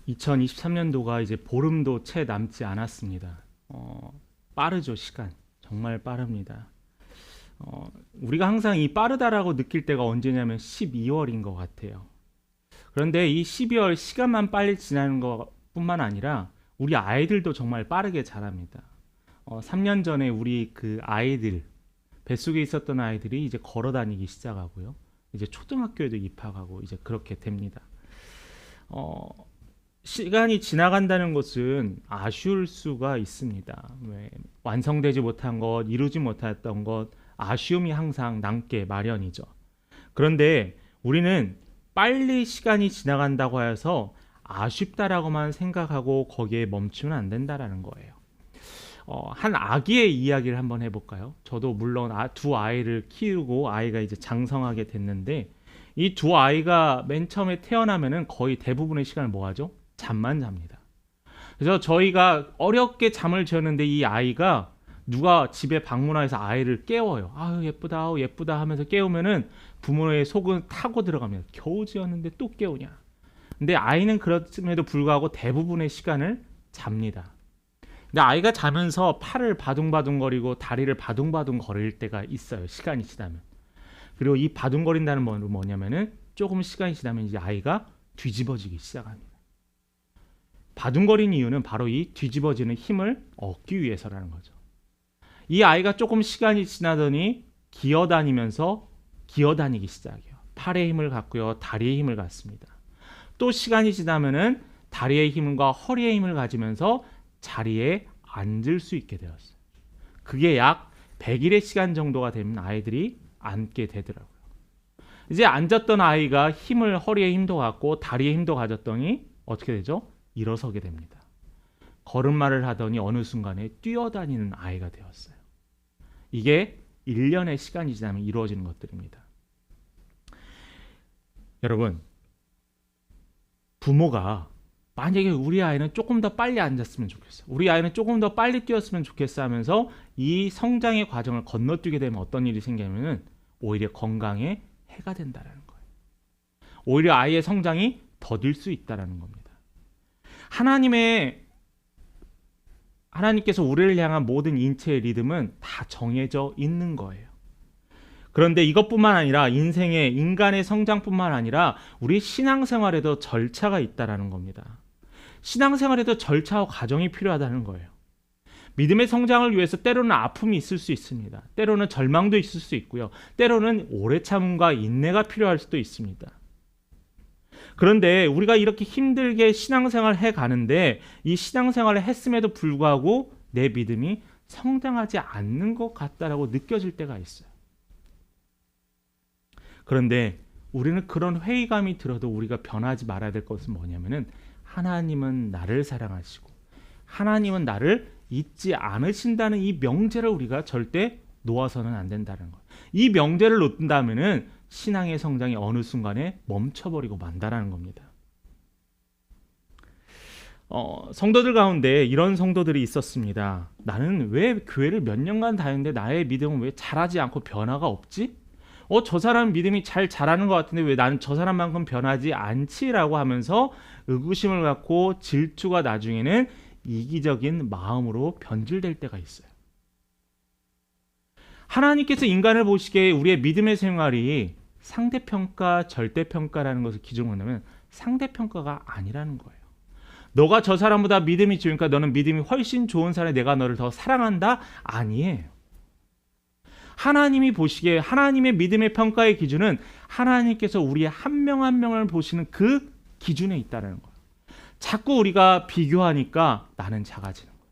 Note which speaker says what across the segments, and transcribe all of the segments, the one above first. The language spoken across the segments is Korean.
Speaker 1: 2023년도가 이제 보름도 채 남지 않았습니다. 빠르죠, 시간. 정말 빠릅니다. 우리가 항상 이 빠르다라고 느낄 때가 언제냐면 12월인 것 같아요. 그런데 이 12월 시간만 빨리 지나는 것뿐만 아니라 우리 아이들도 정말 빠르게 자랍니다. 3년 전에 우리 그 아이들, 뱃속에 있었던 아이들이 이제 걸어 다니기 시작하고요. 이제 초등학교에도 입학하고 이제 그렇게 됩니다. 시간이 지나간다는 것은 아쉬울 수가 있습니다. 왜 완성되지 못한 것, 이루지 못했던 것, 아쉬움이 항상 남게 마련이죠. 그런데 우리는 빨리 시간이 지나간다고 해서 아쉽다라고만 생각하고 거기에 멈추면 안 된다라는 거예요. 한 아기의 이야기를 한번 해볼까요? 저도 물론 두 아이를 키우고 아이가 이제 장성하게 됐는데 이 두 아이가 맨 처음에 태어나면은 거의 대부분의 시간을 뭐 하죠? 잠만 잡니다. 그래서 저희가 어렵게 잠을 재웠는데 이 아이가 누가 집에 방문해서 아이를 깨워요. 아유 예쁘다, 아유 예쁘다 하면서 깨우면은 부모의 속은 타고 들어갑니다. 겨우 지었는데 또 깨우냐. 근데 아이는 그럼에도 불구하고 대부분의 시간을 잡니다. 근데 아이가 자면서 팔을 바둥바둥거리고 다리를 바둥바둥거릴 때가 있어요. 시간이 지나면. 그리고 이 바둥거린다는 건 뭐냐면은 조금 시간이 지나면 이제 아이가 뒤집어지기 시작합니다. 바둥거리는 이유는 바로 이 뒤집어지는 힘을 얻기 위해서라는 거죠. 이 아이가 조금 시간이 지나더니 기어다니기 시작해요. 팔의 힘을 갖고요, 다리의 힘을 갖습니다. 또 시간이 지나면은 다리의 힘과 허리의 힘을 가지면서 자리에 앉을 수 있게 되었어요. 그게 약 100일의 시간 정도가 되면 아이들이 앉게 되더라고요. 이제 앉았던 아이가 허리에 힘도 갖고 다리에 힘도 가졌더니 어떻게 되죠? 일어서게 됩니다. 걸음마를 하더니 어느 순간에 뛰어다니는 아이가 되었어요. 이게 1년의 시간이 지나면 이루어지는 것들입니다. 여러분, 부모가 만약에 우리 아이는 조금 더 빨리 앉았으면 좋겠어, 우리 아이는 조금 더 빨리 뛰었으면 좋겠어 하면서 이 성장의 과정을 건너뛰게 되면 어떤 일이 생기냐면 오히려 건강에 해가 된다는 거예요. 오히려 아이의 성장이 더딜 수 있다는 겁니다. 하나님께서 우리를 향한 모든 인체의 리듬은 다 정해져 있는 거예요. 그런데 이것뿐만 아니라 인간의 성장뿐만 아니라 우리 신앙생활에도 절차가 있다는 겁니다. 신앙생활에도 절차와 과정이 필요하다는 거예요. 믿음의 성장을 위해서 때로는 아픔이 있을 수 있습니다. 때로는 절망도 있을 수 있고요. 때로는 오래 참음과 인내가 필요할 수도 있습니다. 그런데 우리가 이렇게 힘들게 신앙생활을 해가는데 이 신앙생활을 했음에도 불구하고 내 믿음이 성장하지 않는 것 같다라고 느껴질 때가 있어요. 그런데 우리는 그런 회의감이 들어도 우리가 변하지 말아야 될 것은 뭐냐면은 하나님은 나를 사랑하시고 하나님은 나를 잊지 않으신다는 이 명제를 우리가 절대 놓아서는 안 된다는 거예요. 이 명제를 놓는다면은 신앙의 성장이 어느 순간에 멈춰버리고 만다라는 겁니다. 성도들 가운데 이런 성도들이 있었습니다. 나는 왜 교회를 몇 년간 다녔는데 나의 믿음은 왜 자라지 않고 변화가 없지? 저 사람 믿음이 잘 자라는 것 같은데 왜 나는 저 사람만큼 변하지 않지라고 하면서 의구심을 갖고 질투가 나중에는 이기적인 마음으로 변질될 때가 있어요. 하나님께서 인간을 보시기에 우리의 믿음의 생활이 상대평가, 절대평가라는 것을 기준으로 한다면 상대평가가 아니라는 거예요. 너가 저 사람보다 믿음이 좋으니까 너는 믿음이 훨씬 좋은 사람이 내가 너를 더 사랑한다? 아니에요. 하나님이 보시기에 하나님의 믿음의 평가의 기준은 하나님께서 우리의 한 명 한 명을 보시는 그 기준에 있다는 거예요. 자꾸 우리가 비교하니까 나는 작아지는 거예요.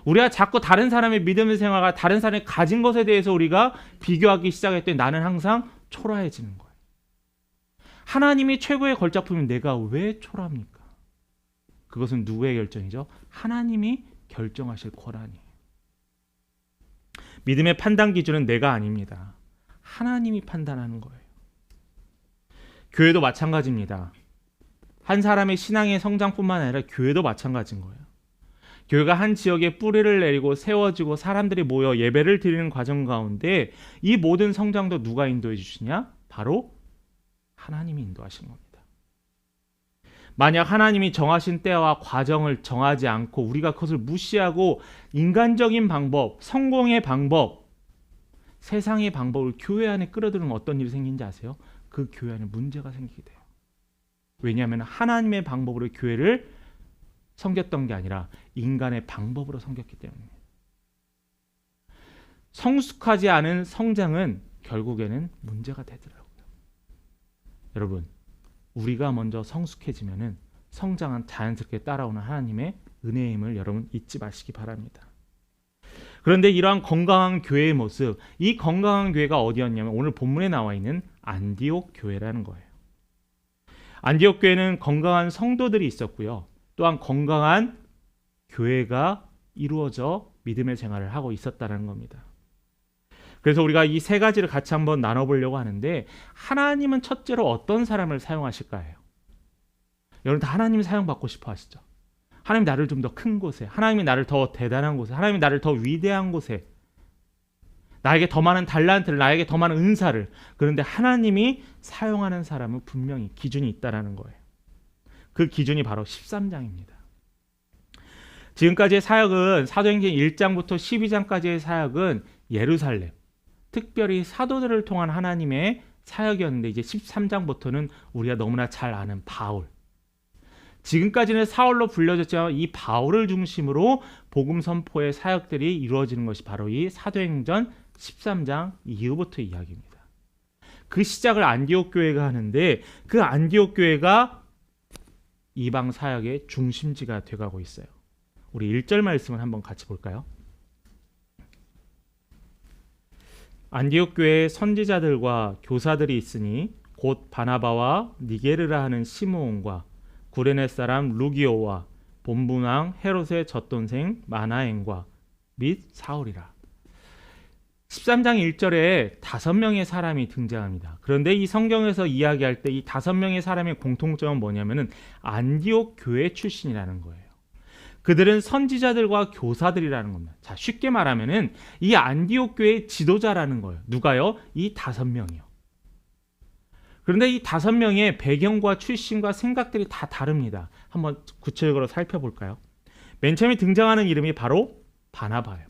Speaker 1: 우리가 자꾸 다른 사람의 믿음의 생활과 다른 사람이 가진 것에 대해서 우리가 비교하기 시작할 때 나는 항상 초라해지는 거예요. 하나님이 최고의 걸작품인 내가 왜 초라합니까? 그것은 누구의 결정이죠? 하나님이 결정하실 권한이에요. 믿음의 판단 기준은 내가 아닙니다. 하나님이 판단하는 거예요. 교회도 마찬가지입니다. 한 사람의 신앙의 성장뿐만 아니라 교회도 마찬가지인 거예요. 교회가 한 지역에 뿌리를 내리고 세워지고 사람들이 모여 예배를 드리는 과정 가운데 이 모든 성장도 누가 인도해 주시냐? 바로 하나님이 인도하신 겁니다. 만약 하나님이 정하신 때와 과정을 정하지 않고 우리가 그것을 무시하고 인간적인 방법, 성공의 방법, 세상의 방법을 교회 안에 끌어들이면 어떤 일이 생기는지 아세요? 그 교회 안에 문제가 생기게 돼요. 왜냐하면 하나님의 방법으로 교회를 섬겼던 게 아니라 인간의 방법으로 섬겼기 때문입니다. 성숙하지 않은 성장은 결국에는 문제가 되더라고요. 여러분, 우리가 먼저 성숙해지면은 성장은 자연스럽게 따라오는 하나님의 은혜의 힘을 여러분 잊지 마시기 바랍니다. 그런데 이러한 건강한 교회의 모습, 이 건강한 교회가 어디였냐면 오늘 본문에 나와 있는 안디옥 교회라는 거예요. 안디옥 교회는 건강한 성도들이 있었고요. 또한 건강한 교회가 이루어져 믿음의 생활을 하고 있었다는 겁니다. 그래서 우리가 이 세 가지를 같이 한번 나눠보려고 하는데, 하나님은 첫째로 어떤 사람을 사용하실까요? 여러분 다 하나님이 사용받고 싶어 하시죠? 하나님 나를 좀 더 큰 곳에, 하나님이 나를 더 대단한 곳에, 하나님이 나를 더 위대한 곳에, 나에게 더 많은 달란트를, 나에게 더 많은 은사를. 그런데 하나님이 사용하는 사람은 분명히 기준이 있다는 거예요. 그 기준이 바로 13장입니다. 지금까지의 사역은 사도행전 1장부터 12장까지의 사역은 예루살렘, 특별히 사도들을 통한 하나님의 사역이었는데, 이제 13장부터는 우리가 너무나 잘 아는 바울, 지금까지는 사울로 불려졌지만 이 바울을 중심으로 복음 선포의 사역들이 이루어지는 것이 바로 이 사도행전 13장 이후부터 이야기입니다. 그 시작을 안디옥 교회가 하는데, 그 안디옥 교회가 이방 사역의 중심지가 되어가고 있어요. 우리 1절 말씀을 한번 같이 볼까요? 안디옥 교회에 선지자들과 교사들이 있으니 곧 바나바와 니게르라 하는 시므온과 구레네 사람 루기오와 본분왕 헤롯의 젖돈생 마나엔과 및 사울이라. 13장 1절에 5명의 사람이 등장합니다. 그런데 이 성경에서 이야기할 때 이 5명의 사람의 공통점은 뭐냐면은 안디옥 교회 출신이라는 거예요. 그들은 선지자들과 교사들이라는 겁니다. 자, 쉽게 말하면은 이 안디옥 교회의 지도자라는 거예요. 누가요? 이 5명이요. 그런데 이 5명의 배경과 출신과 생각들이 다 다릅니다. 한번 구체적으로 살펴볼까요? 맨 처음에 등장하는 이름이 바로 바나바예요.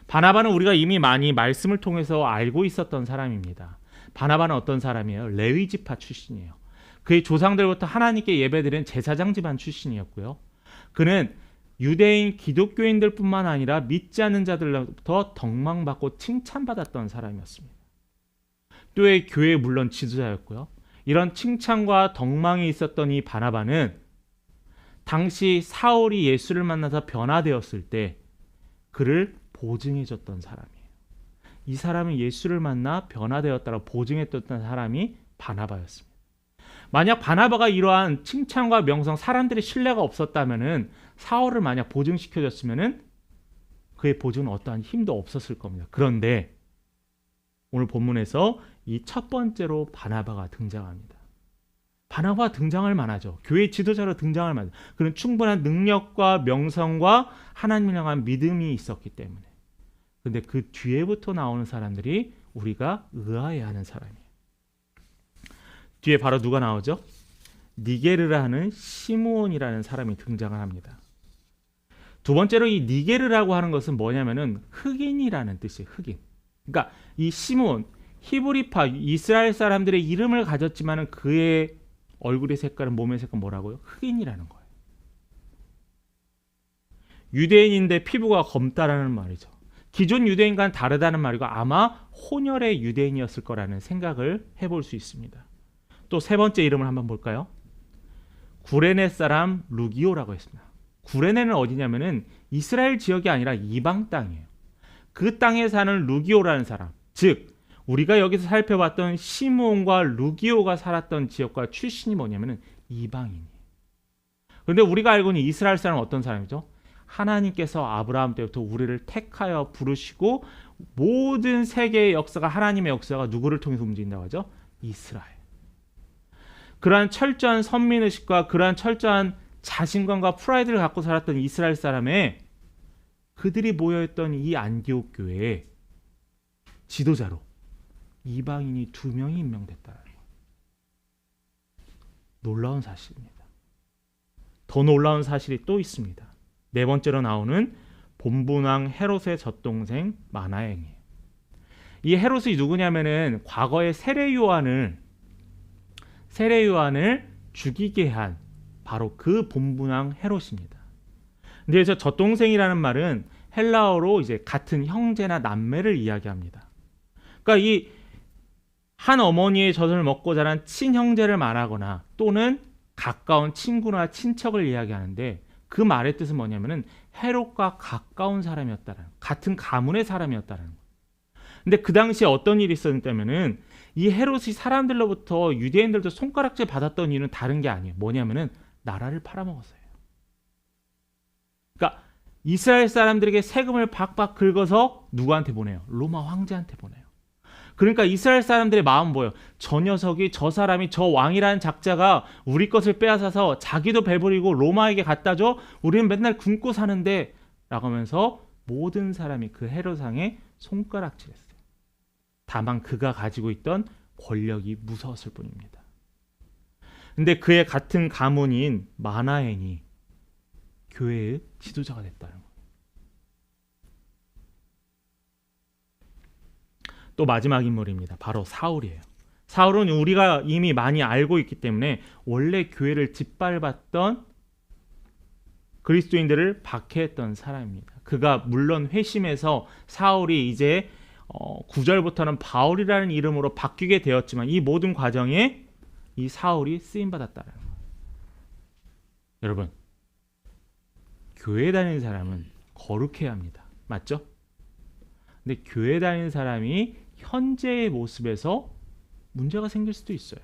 Speaker 1: 바나바는 우리가 이미 많이 말씀을 통해서 알고 있었던 사람입니다. 바나바는 어떤 사람이에요? 레위 지파 출신이에요. 그의 조상들부터 하나님께 예배드린 제사장 집안 출신이었고요. 그는 유대인 기독교인들 뿐만 아니라 믿지 않는 자들로부터 덕망받고 칭찬받았던 사람이었습니다. 또의 교회의 물론 지도자였고요. 이런 칭찬과 덕망이 있었던 이 바나바는 당시 사울이 예수를 만나서 변화되었을 때 그를 보증해줬던 사람이에요. 이 사람은 예수를 만나 변화되었다고 보증했던 사람이 바나바였습니다. 만약 바나바가 이러한 칭찬과 명성, 사람들의 신뢰가 없었다면은, 사울을 만약 보증시켜줬으면은 그의 보증은 어떠한 힘도 없었을 겁니다. 그런데 오늘 본문에서 이 첫 번째로 바나바가 등장합니다. 바나바가 등장할 만하죠. 교회 지도자로 등장할 만하죠. 그는 충분한 능력과 명성과 하나님을 향한 믿음이 있었기 때문에. 그런데 그 뒤에부터 나오는 사람들이 우리가 의아해하는 사람이에요. 뒤에 바로 누가 나오죠? 니게르라 하는 시므온이라는 사람이 등장을 합니다. 두 번째로 이 니게르라고 하는 것은 뭐냐면은 흑인이라는 뜻이에요. 흑인. 그러니까 이 시므온, 히브리파 이스라엘 사람들의 이름을 가졌지만은 그의 얼굴의 색깔은, 몸의 색깔은 뭐라고요? 흑인이라는 거예요. 유대인인데 피부가 검다라는 말이죠. 기존 유대인과는 다르다는 말이고 아마 혼혈의 유대인이었을 거라는 생각을 해볼 수 있습니다. 또 세 번째 이름을 한번 볼까요? 구레네 사람 루기오라고 했습니다. 구레네는 어디냐면은 이스라엘 지역이 아니라 이방 땅이에요. 그 땅에 사는 루기오라는 사람, 즉 우리가 여기서 살펴봤던 시므온과 루기오가 살았던 지역과 출신이 뭐냐면은 이방인이에요. 그런데 우리가 알고 있는 이스라엘 사람은 어떤 사람이죠? 하나님께서 아브라함 때부터 우리를 택하여 부르시고 모든 세계의 역사가, 하나님의 역사가 누구를 통해서 움직인다고 하죠? 이스라엘. 그러한 철저한 선민의식과 그러한 철저한 자신감과 프라이드를 갖고 살았던 이스라엘 사람의, 그들이 모여있던 이 안디옥 교회의 지도자로 이방인이 2명이 임명됐다는 거예요. 놀라운 사실입니다. 더 놀라운 사실이 또 있습니다. 네 번째로 나오는 본분왕 헤롯의 젖동생 마나행이에요. 이 헤롯이 누구냐면은 과거에 세례 요한을 죽이게 한 바로 그 본분왕 헤롯입니다. 근데 저 젖동생이라는 말은 헬라어로 이제 같은 형제나 남매를 이야기합니다. 그러니까 이 한 어머니의 젖을 먹고 자란 친형제를 말하거나 또는 가까운 친구나 친척을 이야기하는데 그 말의 뜻은 뭐냐면은 헤롯과 가까운 사람이었다는, 같은 가문의 사람이었다는 거예요. 근데 그 당시에 어떤 일이 있었냐면은 이 헤롯이 사람들로부터 유대인들도 손가락질 받았던 이유는 다른 게 아니에요. 뭐냐면은 나라를 팔아먹었어요. 그러니까 이스라엘 사람들에게 세금을 박박 긁어서 누구한테 보내요? 로마 황제한테 보내요. 그러니까 이스라엘 사람들의 마음 뭐예요? 저 녀석이, 저 사람이, 저 왕이라는 작자가 우리 것을 빼앗아서 자기도 배부리고 로마에게 갖다 줘? 우리는 맨날 굶고 사는데 라고 하면서 모든 사람이 그 헤롯왕에 손가락질했어요. 다만 그가 가지고 있던 권력이 무서웠을 뿐입니다. 근데 그의 같은 가문인 마나엔이 교회의 지도자가 됐다는 거예요. 또 마지막 인물입니다. 바로 사울이에요. 사울은 우리가 이미 많이 알고 있기 때문에 원래 교회를 짓밟았던 그리스도인들을 박해했던 사람입니다. 그가 물론 회심해서 사울이 이제 9절부터는 바울이라는 이름으로 바뀌게 되었지만 이 모든 과정에 이 사울이 쓰임받았다는 거예요. 여러분, 교회 다니는 사람은 거룩해야 합니다. 맞죠? 근데 교회 다니는 사람이 현재의 모습에서 문제가 생길 수도 있어요.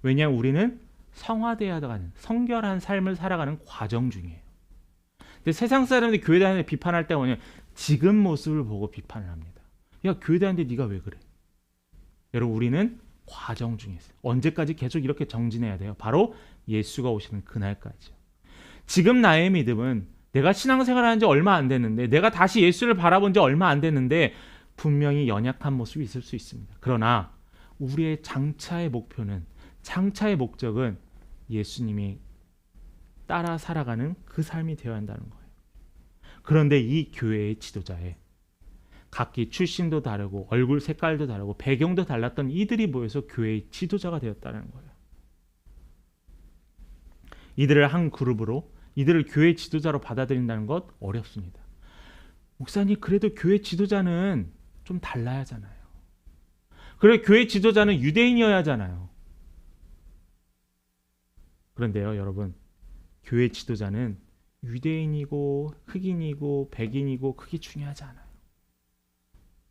Speaker 1: 왜냐하면 우리는 성화되어야 하는 성결한 삶을 살아가는 과정 중이에요. 근데 세상 사람들이 교회 다니는데 비판할 때가 뭐냐면 지금 모습을 보고 비판을 합니다. 야, 교회 다니는데 네가 왜 그래? 여러분, 우리는 과정 중에 있어요. 언제까지 계속 이렇게 정진해야 돼요? 바로 예수가 오시는 그날까지요. 지금 나의 믿음은 내가 신앙생활 하는 지 얼마 안 됐는데, 내가 다시 예수를 바라본 지 얼마 안 됐는데 분명히 연약한 모습이 있을 수 있습니다. 그러나 우리의 장차의 목표는, 장차의 목적은 예수님이 따라 살아가는 그 삶이 되어야 한다는 거예요. 그런데 이 교회의 지도자에 각기 출신도 다르고 얼굴 색깔도 다르고 배경도 달랐던 이들이 모여서 교회의 지도자가 되었다는 거예요. 이들을 한 그룹으로, 이들을 교회 지도자로 받아들인다는 것 어렵습니다. 목사님, 그래도 교회 지도자는 좀 달라야 하잖아요. 그래, 교회 지도자는 유대인이어야 하잖아요. 그런데요, 여러분, 교회 지도자는 유대인이고 흑인이고 백인이고 그게 중요하지 않아요.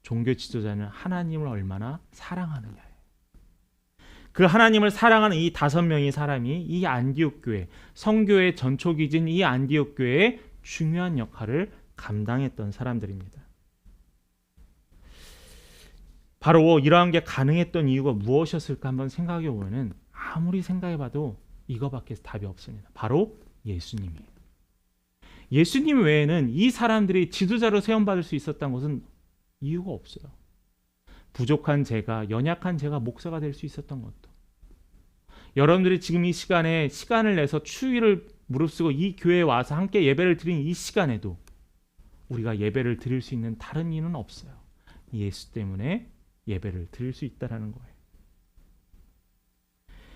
Speaker 1: 종교 지도자는 하나님을 얼마나 사랑하느냐예요. 그 하나님을 사랑하는 이 5명의 사람이 이 안디옥 교회, 성교의 전초기진 이 안디옥 교회의 중요한 역할을 감당했던 사람들입니다. 바로 이러한 게 가능했던 이유가 무엇이었을까 한번 생각해 보면은 아무리 생각해봐도 이거밖에 답이 없습니다. 바로 예수님이에요. 예수님 외에는 이 사람들이 지도자로 세움받을 수 있었던 것은 이유가 없어요. 부족한 제가, 연약한 제가 목사가 될 수 있었던 것도, 여러분들이 지금 이 시간에 시간을 내서 추위를 무릅쓰고 이 교회에 와서 함께 예배를 드린 이 시간에도 우리가 예배를 드릴 수 있는 다른 이유는 없어요. 예수 때문에 예배를 드릴 수 있다는 거예요.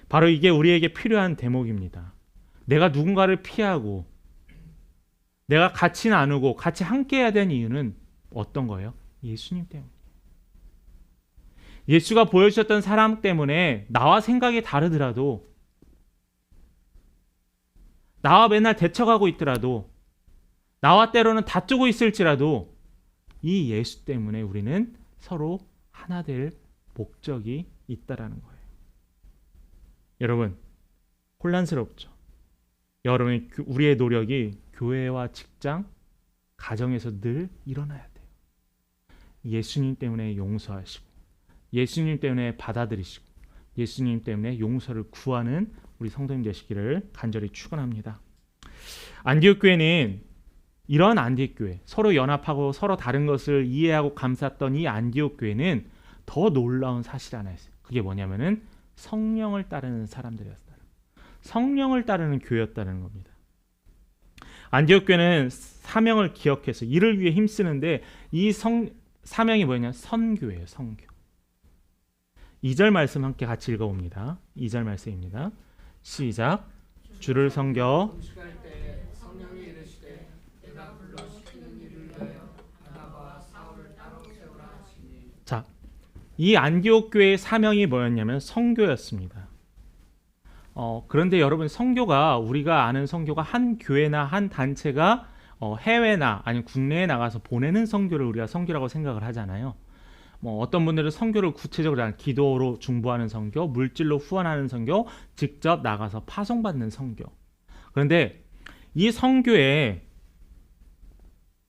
Speaker 1: 바로 이게 우리에게 필요한 대목입니다. 내가 누군가를 피하고 내가 같이 나누고 같이 함께 해야 되는 이유는 어떤 거예요? 예수님 때문에. 예수가 보여주셨던 사랑 때문에 나와 생각이 다르더라도, 나와 맨날 대척하고 있더라도, 나와 때로는 다투고 있을지라도 이 예수 때문에 우리는 서로 하나 될 목적이 있다라는 거예요. 여러분, 혼란스럽죠? 여러분, 우리의 노력이 교회와 직장, 가정에서 늘 일어나야 돼요. 예수님 때문에 용서하시고, 예수님 때문에 받아들이시고, 예수님 때문에 용서를 구하는 우리 성도님 되시기를 간절히 축원합니다. 안디옥 교회는, 이런 안디옥 교회, 서로 연합하고 서로 다른 것을 이해하고 감쌌던 이 안디옥 교회는 더 놀라운 사실 하나 있어요. 그게 뭐냐면은 성령을 따르는 사람들이었어요. 성령을 따르는 교회였다는 겁니다. 안디옥 교회는 사명을 기억해서 이를 위해 힘쓰는데 이 사명이 뭐냐? 선교예요. 선교. 2절 말씀 함께 같이 읽어봅니다. 2절 말씀입니다. 시작. 주를 섬겨
Speaker 2: 금식할 때 성령이 이르시되 내가 불러 시키는 일을 위하여 바나바와 사울을 따로 세우라 하시니.
Speaker 1: 자, 이 안디옥 교회의 사명이 뭐였냐면 선교였습니다. 그런데 여러분, 선교가 우리가 아는 선교가 한 교회나 한 단체가 해외나 아니면 국내에 나가서 보내는 선교를 우리가 선교라고 생각을 하잖아요. 어떤 분들은 선교를 구체적으로 기도로 중보하는 선교, 물질로 후원하는 선교, 직접 나가서 파송받는 선교. 그런데 이 선교에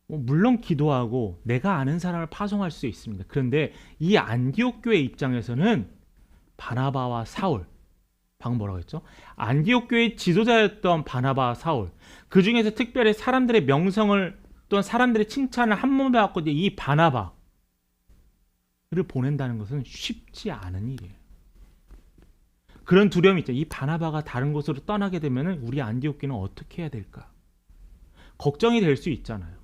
Speaker 1: 물론 기도하고 내가 아는 사람을 파송할 수 있습니다. 그런데 이 안디옥 교회 입장에서는 바나바와 사울, 방금 뭐라고 했죠? 안디옥 교회의 지도자였던 바나바와 사울, 그 중에서 특별히 사람들의 명성을 또는 사람들의 칭찬을 한 몸에 받고 이 바나바를 보낸다는 것은 쉽지 않은 일이에요. 그런 두려움이 있죠. 이 바나바가 다른 곳으로 떠나게 되면 우리 안디옥 교회는 어떻게 해야 될까? 걱정이 될 수 있잖아요.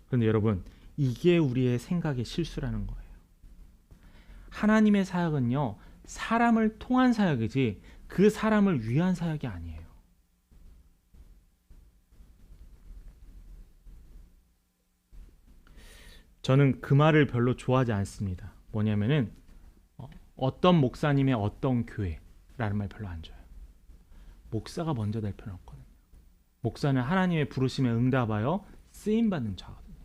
Speaker 1: 그런데 여러분, 이게 우리의 생각의 실수라는 거예요. 하나님의 사역은요, 사람을 통한 사역이지 그 사람을 위한 사역이 아니에요. 저는 그 말을 별로 좋아하지 않습니다. 뭐냐면은 어떤 목사님의 어떤 교회라는 말 별로 안 좋아요. 목사가 먼저 될 필요는 없거든요. 목사는 하나님의 부르심에 응답하여 쓰임받는 자거든요.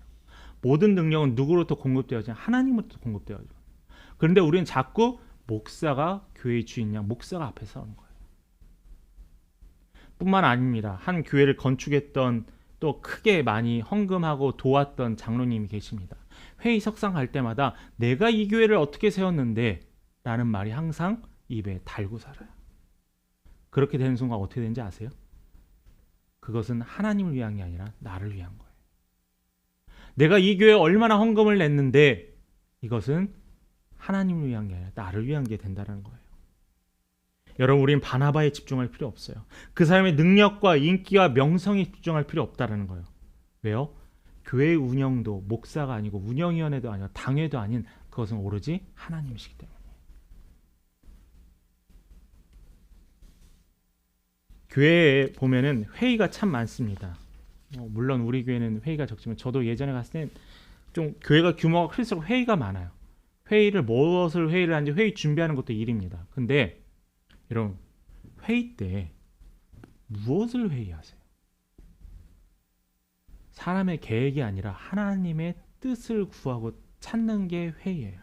Speaker 1: 모든 능력은 누구로부터 공급되어지냐? 하나님으로부터 공급되어지고. 그런데 우리는 자꾸 목사가 교회의 주인이냐? 목사가 앞에 서는 거예요. 뿐만 아닙니다. 한 교회를 건축했던 또 크게 많이 헌금하고 도왔던 장로님이 계십니다. 회의석상 갈 때마다 내가 이 교회를 어떻게 세웠는데 라는 말이 항상 입에 달고 살아요. 그렇게 되는 순간 어떻게 되는지 아세요? 그것은 하나님을 위한 게 아니라 나를 위한 거예요. 내가 이 교회에 얼마나 헌금을 냈는데 이것은 하나님을 위한 게 아니라 나를 위한 게 된다는 거예요. 여러분, 우린 바나바에 집중할 필요 없어요. 그 사람의 능력과 인기와 명성에 집중할 필요 없다는 거예요. 왜요? 교회 운영도 목사가 아니고 운영위원회도 아니고 당회도 아닌 그것은 오로지 하나님이시기 때문에. 교회에 보면은 회의가 참 많습니다. 물론 우리 교회는 회의가 적지만 저도 예전에 갔을 때 좀 교회가 규모가 클수록 회의가 많아요. 무엇을 회의를 하는지 회의 준비하는 것도 일입니다. 근데 여러분, 회의 때 무엇을 회의하세요? 사람의 계획이 아니라 하나님의 뜻을 구하고 찾는 게 회의예요.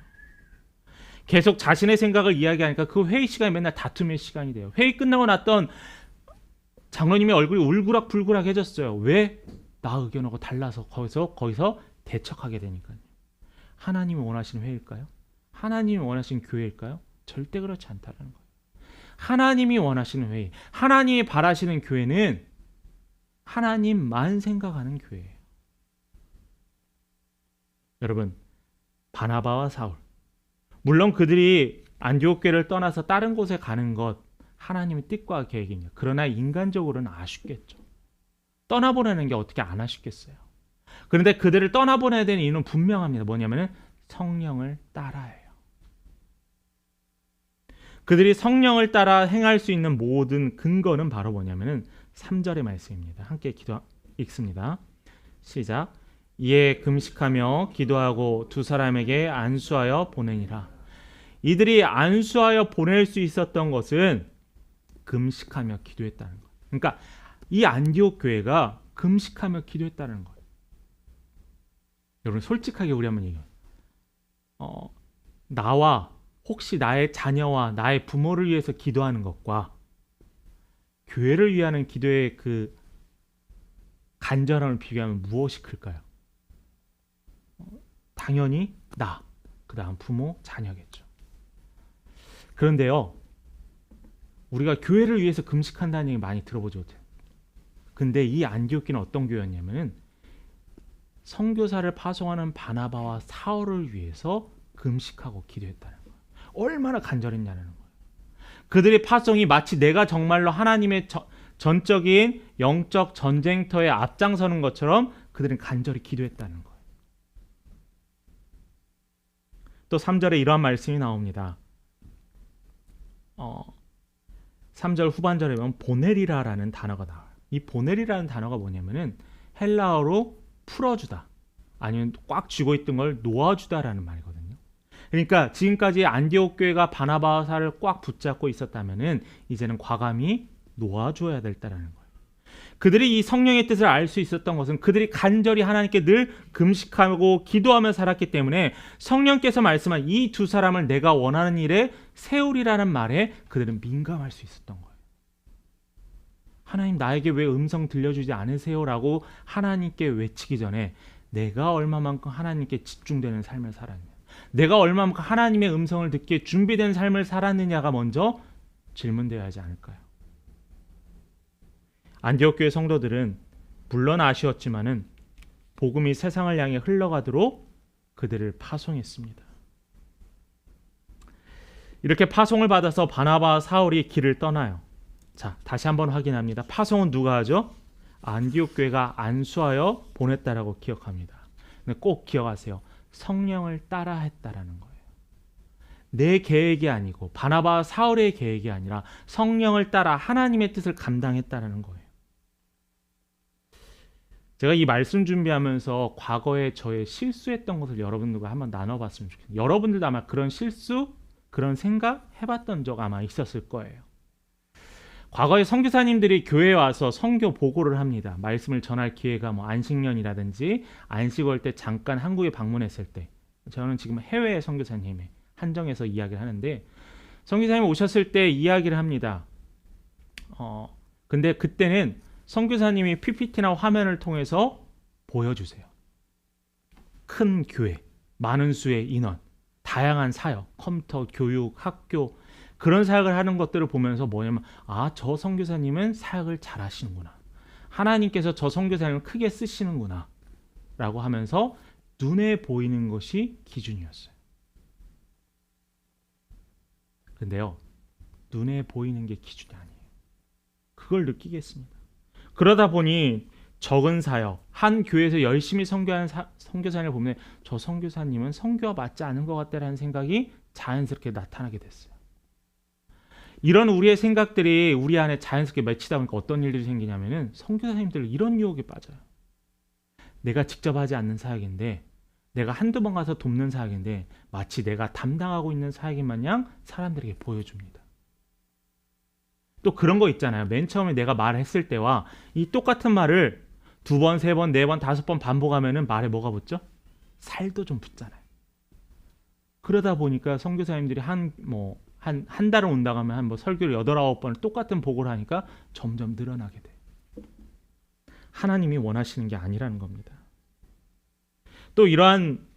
Speaker 1: 계속 자신의 생각을 이야기하니까 그 회의 시간이 맨날 다툼의 시간이 돼요. 회의 끝나고 났던 장로님의 얼굴이 울그락불그락해졌어요. 왜? 나 의견하고 달라서 거기서 대척하게 되니까요. 하나님이 원하시는 회의일까요? 하나님이 원하시는 교회일까요? 절대 그렇지 않다는 거예요. 하나님이 원하시는 회의, 하나님이 바라시는 교회는 하나님만 생각하는 교회예요. 여러분, 바나바와 사울, 물론 그들이 안디옥 교회를 떠나서 다른 곳에 가는 것 하나님의 뜻과 계획입니다. 그러나 인간적으로는 아쉽겠죠. 떠나보내는 게 어떻게 안 아쉽겠어요. 그런데 그들을 떠나보내야 되는 이유는 분명합니다. 뭐냐면은 성령을 따라해요. 그들이 성령을 따라 행할 수 있는 모든 근거는 바로 뭐냐면은 3절의 말씀입니다. 함께 읽습니다. 시작. 이에 금식하며 기도하고 두 사람에게 안수하여 보내니라. 이들이 안수하여 보낼 수 있었던 것은 금식하며 기도했다는 거예요. 그러니까 이 안디옥 교회가 금식하며 기도했다는 거예요. 여러분, 솔직하게 우리 한번 얘기해요. 나와 혹시 나의 자녀와 나의 부모를 위해서 기도하는 것과 교회를 위하는 기도의 그 간절함을 비교하면 무엇이 클까요? 당연히 나, 그 다음 부모, 자녀겠죠. 그런데요, 우리가 교회를 위해서 금식한다는 얘기 많이 들어보죠. 근데 이 안디옥 교회는 어떤 교회였냐면 선교사를 파송하는 바나바와 사울을 위해서 금식하고 기도했다는 거예요. 얼마나 간절했냐는 거예요. 그들의 파송이 마치 내가 정말로 하나님의 전적인 영적 전쟁터에 앞장서는 것처럼 그들은 간절히 기도했다는 거예요. 또 3절에 이러한 말씀이 나옵니다. 3절 후반절에 보면 보내리라라는 단어가 나와요. 이 보내리라는 단어가 뭐냐면은 헬라어로 풀어주다, 아니면 꽉 쥐고 있던 걸 놓아주다라는 말이거든요. 그러니까 지금까지 안디옥 교회가 바나바사를 꽉 붙잡고 있었다면은 이제는 과감히 놓아줘야 됐다라는 거예요. 그들이 이 성령의 뜻을 알 수 있었던 것은 그들이 간절히 하나님께 늘 금식하고 기도하며 살았기 때문에 성령께서 말씀한 이 두 사람을 내가 원하는 일에 세우리라는 말에 그들은 민감할 수 있었던 거예요. 하나님, 나에게 왜 음성 들려주지 않으세요? 라고 하나님께 외치기 전에 내가 얼마만큼 하나님께 집중되는 삶을 살았냐, 내가 얼마만큼 하나님의 음성을 듣기에 준비된 삶을 살았느냐가 먼저 질문되어야 하지 않을까요? 안디옥 교회 성도들은 물론 아쉬웠지만은 복음이 세상을 향해 흘러가도록 그들을 파송했습니다. 이렇게 파송을 받아서 바나바와 사울이 길을 떠나요. 자, 다시 한번 확인합니다. 파송은 누가 하죠? 안디옥 교회가 안수하여 보냈다라고 기억합니다. 근데 꼭 기억하세요. 성령을 따라 했다라는 거예요. 내 계획이 아니고 바나바와 사울의 계획이 아니라 성령을 따라 하나님의 뜻을 감당했다라는 거예요. 제가 이 말씀 준비하면서 과거에 저의 실수했던 것을 여러분들과 한번 나눠봤으면 좋겠어요. 여러분들도 아마 그런 실수, 그런 생각 해봤던 적 아마 있었을 거예요. 과거에 선교사님들이 교회에 와서 선교 보고를 합니다. 말씀을 전할 기회가 안식년이라든지 안식월 때 잠깐 한국에 방문했을 때, 저는 지금 해외 선교사님에 한정해서 이야기를 하는데, 선교사님 오셨을 때 이야기를 합니다. 근데 그때는 선교사님이 PPT나 화면을 통해서 보여주세요. 큰 교회, 많은 수의 인원, 다양한 사역, 컴퓨터, 교육, 학교, 그런 사역을 하는 것들을 보면서 뭐냐면, 저 선교사님은 사역을 잘 하시는구나, 하나님께서 저 선교사님을 크게 쓰시는구나 라고 하면서 눈에 보이는 것이 기준이었어요. 근데요, 눈에 보이는 게 기준이 아니에요. 그걸 느끼겠습니다. 그러다 보니 적은 사역, 한 교회에서 열심히 선교하는 선교사님을 보면 저 선교사님은 선교와 맞지 않은 것 같다라는 생각이 자연스럽게 나타나게 됐어요. 이런 우리의 생각들이 우리 안에 자연스럽게 맺히다 보니까 어떤 일들이 생기냐면은 선교사님들 이런 유혹에 빠져요. 내가 직접 하지 않는 사역인데, 내가 한두 번 가서 돕는 사역인데 마치 내가 담당하고 있는 사역인 마냥 사람들에게 보여줍니다. 또 그런 거 있잖아요. 맨 처음에 내가 말했을 때와 이 똑같은 말을 2번, 3번, 4번, 5번 반복하면은 말에 뭐가 붙죠? 살도 좀 붙잖아요. 그러다 보니까 선교사님들이 한 달을 온다고 하면 설교를 8, 9번을 똑같은 보고를 하니까 점점 늘어나게 돼요. 하나님이 원하시는 게 아니라는 겁니다. 또 이러한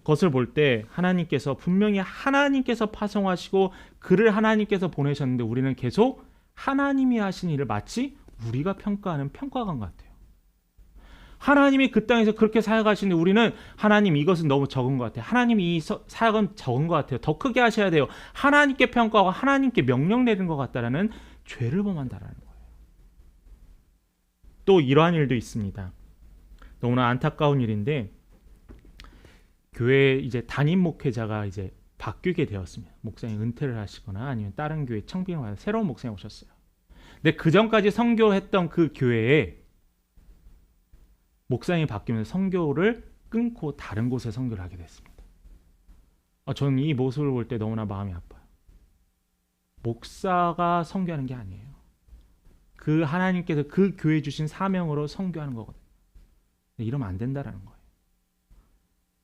Speaker 1: 것을 볼 때 하나님께서 분명히 하나님께서 파송하시고 그를 하나님께서 보내셨는데 우리는 계속 하나님이 하신 일을 마치 우리가 평가하는 평가관 같아요. 하나님이 그 땅에서 그렇게 사역하시는데 우리는 하나님 이것은 너무 적은 것 같아요. 하나님 이 사역은 적은 것 같아요. 더 크게 하셔야 돼요. 하나님께 평가하고 하나님께 명령 내린 것 같다라는 죄를 범한다라는 거예요. 또 이러한 일도 있습니다. 너무나 안타까운 일인데, 교회 이제 담임 목회자가 이제 바뀌게 되었습니다. 목사님 은퇴를 하시거나 아니면 다른 교회 청빙을 받아 새로운 목사님 오셨어요. 근데 그 전까지 선교했던 그 교회에 목사님이 바뀌면서 선교를 끊고 다른 곳에 선교를 하게 됐습니다. 저는 이 모습을 볼 때 너무나 마음이 아파요. 목사가 선교하는 게 아니에요. 그 하나님께서 그 교회 주신 사명으로 선교하는 거거든요. 이러면 안 된다라는 거예요.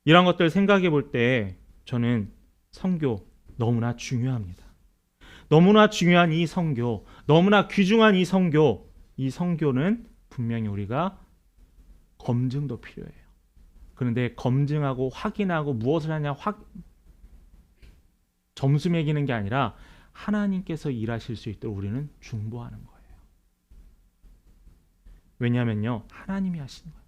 Speaker 1: 이런 것들 생각해 볼 때 저는 선교 너무나 중요합니다. 너무나 중요한 이 선교, 너무나 귀중한 이 선교는 분명히 우리가 검증도 필요해요. 그런데 검증하고 확인하고 무엇을 하냐 점수 매기는 게 아니라 하나님께서 일하실 수 있도록 우리는 중보하는 거예요. 왜냐하면요, 하나님이 하시는 거예요.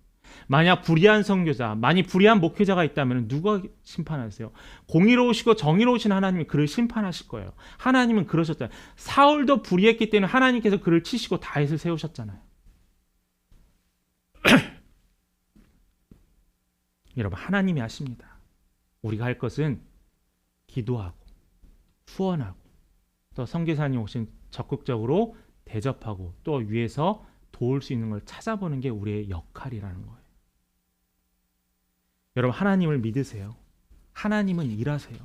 Speaker 1: 만약 불의한 선교자, 만약 불의한 목회자가 있다면 누가 심판하세요? 공의로우시고 정의로우신 하나님이 그를 심판하실 거예요. 하나님은 그러셨잖아요. 사울도 불의했기 때문에 하나님께서 그를 치시고 다윗을 세우셨잖아요. 여러분, 하나님이 하십니다. 우리가 할 것은 기도하고 후원하고 또 선교사님 오신 적극적으로 대접하고 또 위에서 도울 수 있는 걸 찾아보는 게 우리의 역할이라는 거예요. 여러분, 하나님을 믿으세요. 하나님은 일하세요.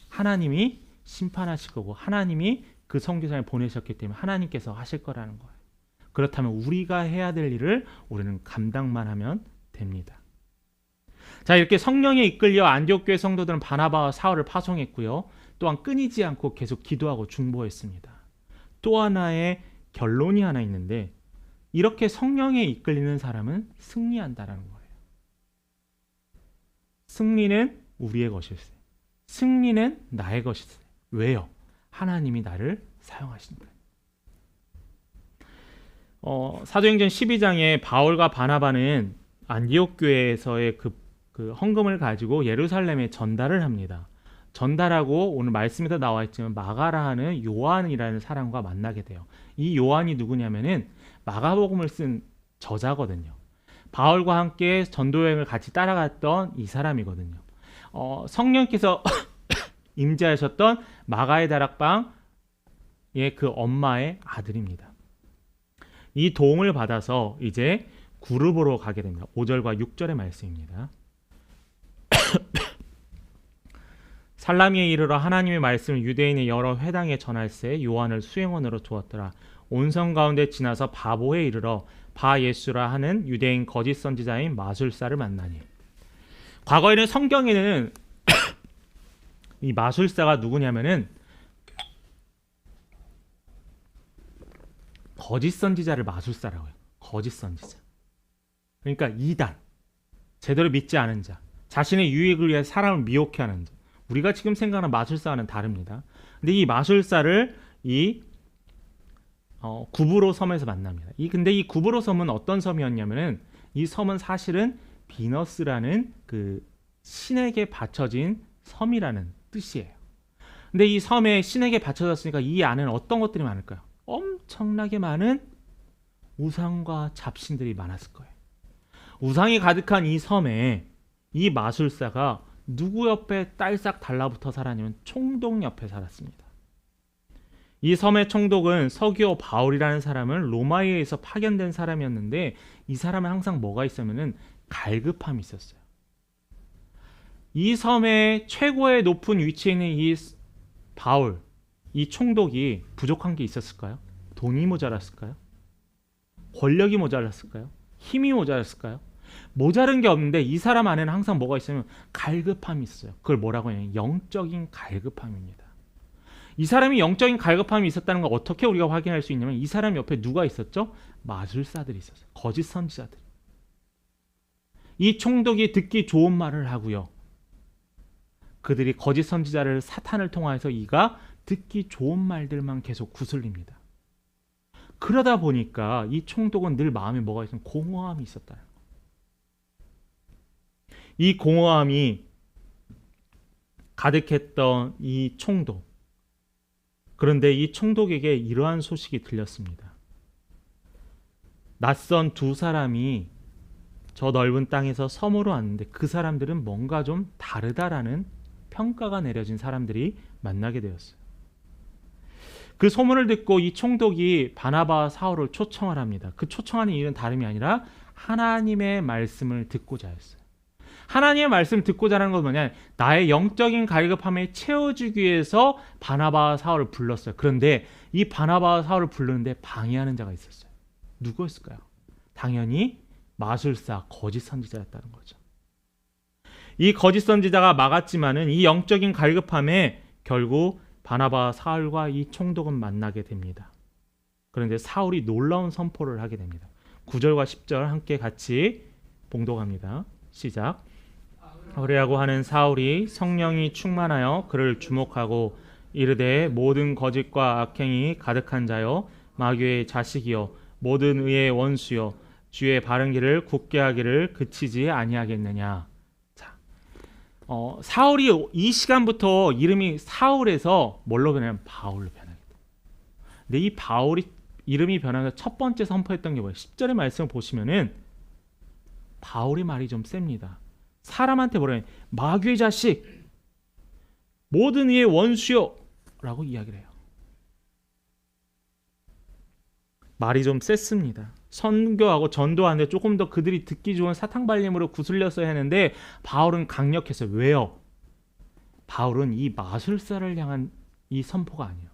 Speaker 1: 하나님이 심판하실 거고 하나님이 그 선교사를 보내셨기 때문에 하나님께서 하실 거라는 거예요. 그렇다면 우리가 해야 될 일을 우리는 감당만 하면 됩니다. 자, 이렇게 성령에 이끌려 안디옥 교회 성도들은 바나바와 사울을 파송했고요. 또한 끊이지 않고 계속 기도하고 중보했습니다. 또 하나의 결론이 하나 있는데 이렇게 성령에 이끌리는 사람은 승리한다라는 거예요. 승리는 우리의 것일세. 승리는 나의 것일세. 왜요? 하나님이 나를 사용하신다. 사도행전 12장에 바울과 바나바는 안디옥 교회에서의 그 헌금을 가지고 예루살렘에 전달을 합니다. 전달하고 오늘 말씀에도 나와 있지만 마가라 하는 요한이라는 사람과 만나게 돼요. 이 요한이 누구냐면은 마가복음을 쓴 저자거든요. 바울과 함께 전도여행을 같이 따라갔던 이 사람이거든요. 성령께서 임재하셨던 마가의 다락방의 그 엄마의 아들입니다. 이 도움을 받아서 이제 그룹으로 가게 됩니다. 5절과 6절의 말씀입니다. 살라미에 이르러 하나님의 말씀을 유대인의 여러 회당에 전할새 요한을 수행원으로 두었더라. 온 성 가운데 지나서 바보에 이르러 바 예수라 하는 유대인 거짓 선지자인 마술사를 만나니. 과거에는 성경에는 이 마술사가 누구냐면은 거짓 선지자를 마술사라고 해요. 거짓 선지자. 그러니까 이단, 제대로 믿지 않은 자, 자신의 유익을 위해 사람을 미혹해 하는 자. 우리가 지금 생각하는 마술사와는 다릅니다. 근데 이 마술사를 이 구브로 섬에서 만납니다. 근데 이 구브로 섬은 어떤 섬이었냐면은 이 섬은 사실은 비너스라는 그 신에게 바쳐진 섬이라는 뜻이에요. 근데 이 섬에 신에게 바쳐졌으니까 이 안에는 어떤 것들이 많을까요? 엄청나게 많은 우상과 잡신들이 많았을 거예요. 우상이 가득한 이 섬에 이 마술사가 누구 옆에 딸싹 달라붙어 살았냐면 총독 옆에 살았습니다. 이 섬의 총독은 서기오 바울이라는 사람은 로마에 의해서 파견된 사람이었는데 이 사람은 항상 뭐가 있었냐면 갈급함이 있었어요. 이 섬의 최고의 높은 위치에 있는 이 바울, 이 총독이 부족한 게 있었을까요? 돈이 모자랐을까요? 권력이 모자랐을까요? 힘이 모자랐을까요? 모자른 게 없는데 이 사람 안에는 항상 뭐가 있으면 갈급함이 있어요. 그걸 뭐라고 해요? 영적인 갈급함입니다. 이 사람이 영적인 갈급함이 있었다는 걸 어떻게 우리가 확인할 수 있냐면 이 사람 옆에 누가 있었죠? 마술사들이 있었어요. 거짓 선지자들. 이 총독이 듣기 좋은 말을 하고요. 그들이 거짓 선지자를 사탄을 통하여서 이가 듣기 좋은 말들만 계속 구슬립니다. 그러다 보니까 이 총독은 늘 마음에 뭐가 있으면 공허함이 있었다. 이 공허함이 가득했던 이 총독. 그런데 이 총독에게 이러한 소식이 들렸습니다. 낯선 두 사람이 저 넓은 땅에서 섬으로 왔는데 그 사람들은 뭔가 좀 다르다라는 평가가 내려진 사람들이 만나게 되었어요. 그 소문을 듣고 이 총독이 바나바와 사울을 초청을 합니다. 그 초청하는 이유는 다름이 아니라 하나님의 말씀을 듣고자 했어요. 하나님의 말씀을 듣고자 하는 건 뭐냐? 나의 영적인 갈급함에 채워주기 위해서 바나바와 사울을 불렀어요. 그런데 이 바나바와 사울을 부르는데 방해하는 자가 있었어요. 누구였을까요? 당연히 마술사, 거짓 선지자였다는 거죠. 이 거짓 선지자가 막았지만은 이 영적인 갈급함에 결국 바나바와 사울과 이 총독은 만나게 됩니다. 그런데 사울이 놀라운 선포를 하게 됩니다. 9절과 10절 함께 같이 봉독합니다. 시작. 그리하고 하는 사울이 성령이 충만하여 그를 주목하고 이르되 모든 거짓과 악행이 가득한 자여 마귀의 자식이여 모든 의의 원수여 주의 바른 길을 굳게 하기를 그치지 아니하겠느냐. 자, 사울이 이 시간부터 이름이 사울에서 뭘로 변하면 바울로 변하겠다. 근데 이 바울이 이름이 변하면서 첫 번째 선포했던 게 뭐예요? 10절의 말씀을 보시면은 바울의 말이 좀 셉니다. 사람한테 뭐라 해? 마귀의 자식, 모든 이의 원수요 라고 이야기를 해요. 말이 좀 셌습니다. 선교하고 전도하는데 조금 더 그들이 듣기 좋은 사탕발림으로 구슬렸어야 했는데 바울은 강력했어요. 왜요? 바울은 이 마술사를 향한 이 선포가 아니에요.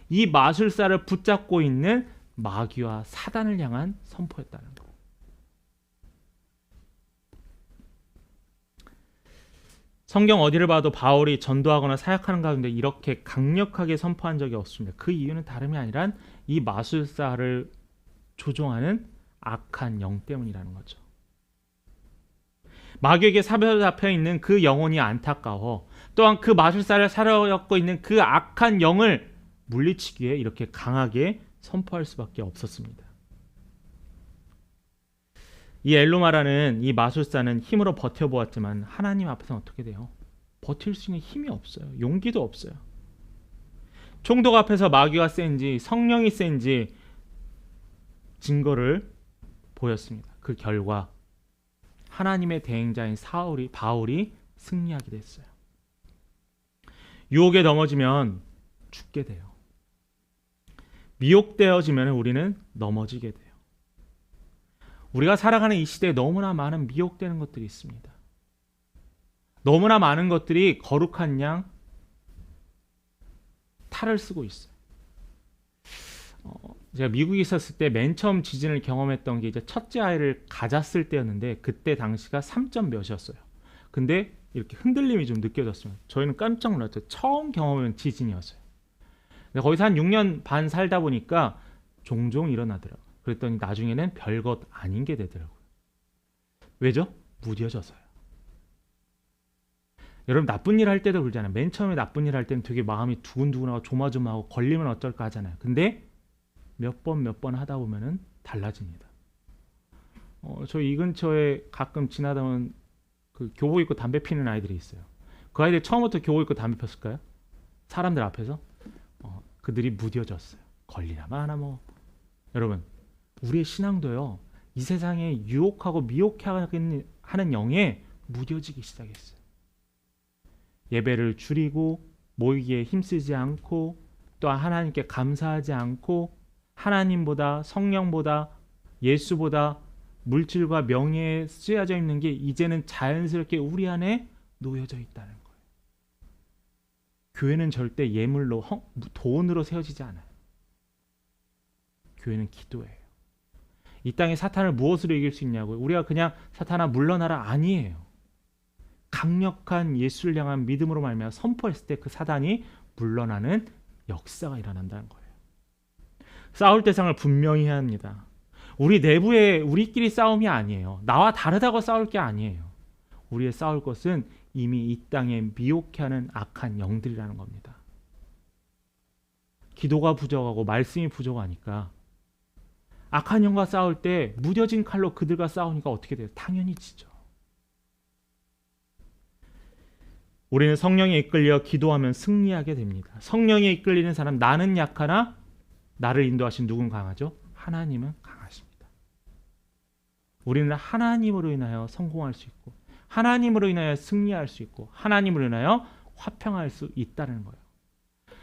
Speaker 1: 이 마술사를 붙잡고 있는 마귀와 사단을 향한 선포였다는 거예요. 성경 어디를 봐도 바울이 전도하거나 사역하는 가운데 이렇게 강력하게 선포한 적이 없습니다. 그 이유는 다름이 아니라 이 마술사를 조종하는 악한 영 때문이라는 거죠. 마귀에게 사로잡혀 있는 그 영혼이 안타까워 또한 그 마술사를 사로잡고 있는 그 악한 영을 물리치기 위해 이렇게 강하게 선포할 수밖에 없었습니다. 이 엘로마라는 이 마술사는 힘으로 버텨보았지만 하나님 앞에서는 어떻게 돼요? 버틸 수 있는 힘이 없어요. 용기도 없어요. 총독 앞에서 마귀가 센지 성령이 센지 증거를 보였습니다. 그 결과 하나님의 대행자인 바울이 승리하게 됐어요. 유혹에 넘어지면 죽게 돼요. 미혹되어지면 우리는 넘어지게 돼요. 우리가 살아가는 이 시대에 너무나 많은 미혹되는 것들이 있습니다. 너무나 많은 것들이 거룩한 양 탈을 쓰고 있어요. 제가 미국에 있었을 때 맨 처음 지진을 경험했던 게 이제 첫째 아이를 가졌을 때였는데 그때 당시가 3점 몇이었어요. 근데 이렇게 흔들림이 좀 느껴졌어요. 저희는 깜짝 놀랐죠. 처음 경험한 지진이었어요. 근데 거기서 한 6년 반 살다 보니까 종종 일어나더라고요. 그랬더니 나중에는 별것 아닌 게 되더라고요. 왜죠? 무뎌져서요. 여러분 나쁜 일 할 때도 그러잖아요. 맨 처음에 나쁜 일 할 때는 되게 마음이 두근두근하고 조마조마하고 걸리면 어쩔까 하잖아요. 근데 몇 번 하다 보면은 달라집니다. 저희 이 근처에 가끔 지나다 보면 그 교복 입고 담배 피는 아이들이 있어요. 그 아이들 처음부터 교복 입고 담배 폈을까요? 사람들 앞에서? 그들이 무뎌졌어요. 걸리나 마나 뭐. 여러분 우리의 신앙도요. 이 세상에 유혹하고 미혹하는 영에 무뎌지기 시작했어요. 예배를 줄이고 모이기에 힘쓰지 않고 또 하나님께 감사하지 않고 하나님보다 성령보다 예수보다 물질과 명예에 쓰여져 있는 게 이제는 자연스럽게 우리 안에 놓여져 있다는 거예요. 교회는 절대 예물로 돈으로 세워지지 않아요. 교회는 기도예요. 이 땅에 사탄을 무엇으로 이길 수 있냐고요? 우리가 그냥 사탄아 물러나라 아니에요. 강력한 예수를 향한 믿음으로 말미암아 선포했을 때 그 사단이 물러나는 역사가 일어난다는 거예요. 싸울 대상을 분명히 해야 합니다. 우리 내부에 우리끼리 싸움이 아니에요. 나와 다르다고 싸울 게 아니에요. 우리의 싸울 것은 이미 이 땅에 미혹해 하는 악한 영들이라는 겁니다. 기도가 부족하고 말씀이 부족하니까 악한 영과 싸울 때 무뎌진 칼로 그들과 싸우니까 어떻게 돼요? 당연히 지죠. 우리는 성령에 이끌려 기도하면 승리하게 됩니다. 성령에 이끌리는 사람, 나는 약하나 나를 인도하신 누군 강하죠? 하나님은 강하십니다. 우리는 하나님으로 인하여 성공할 수 있고 하나님으로 인하여 승리할 수 있고 하나님으로 인하여 화평할 수 있다는 거예요.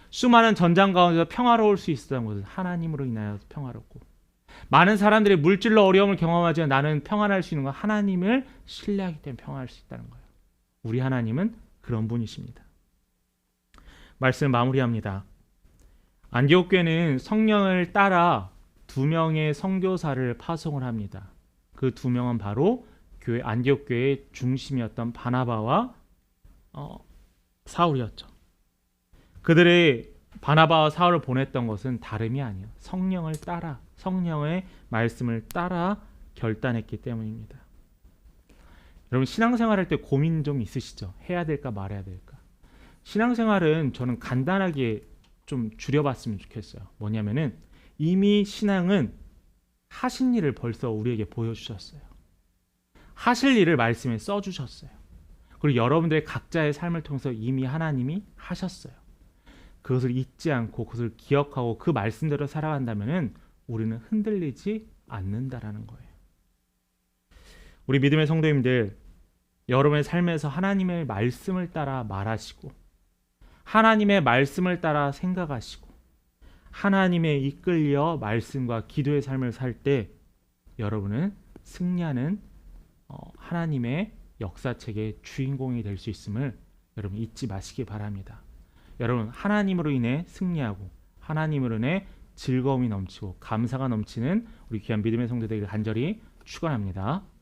Speaker 1: 수많은 전장 가운데서 평화로울 수 있었던 것은 하나님으로 인하여 평화롭고 많은 사람들이 물질로 어려움을 경험하지만 나는 평안할 수 있는 건 하나님을 신뢰하기 때문에 평안할 수 있다는 거예요. 우리 하나님은 그런 분이십니다. 말씀 마무리합니다. 안디옥 교회는 성령을 따라 2명의 선교사를 파송을 합니다. 그 2명은 바로 안디옥 교회의 중심이었던 바나바와 사울이었죠. 그들의 바나바와 사울을 보냈던 것은 다름이 아니에요. 성령을 따라 성령의 말씀을 따라 결단했기 때문입니다. 여러분 신앙생활할 때 고민 좀 있으시죠? 해야 될까 말아야 될까? 신앙생활은 저는 간단하게 좀 줄여봤으면 좋겠어요. 뭐냐면은 이미 신앙은 하신 일을 벌써 우리에게 보여주셨어요. 하실 일을 말씀에 써주셨어요. 그리고 여러분들의 각자의 삶을 통해서 이미 하나님이 하셨어요. 그것을 잊지 않고 그것을 기억하고 그 말씀대로 살아간다면 우리는 흔들리지 않는다라는 거예요. 우리 믿음의 성도님들, 여러분의 삶에서 하나님의 말씀을 따라 말하시고 하나님의 말씀을 따라 생각하시고 하나님의 이끌려 말씀과 기도의 삶을 살 때 여러분은 승리하는 하나님의 역사책의 주인공이 될 수 있음을 여러분 잊지 마시기 바랍니다. 여러분, 하나님으로 인해 승리하고 하나님으로 인해 즐거움이 넘치고 감사가 넘치는 우리 귀한 믿음의 성도들 간절히 축원합니다.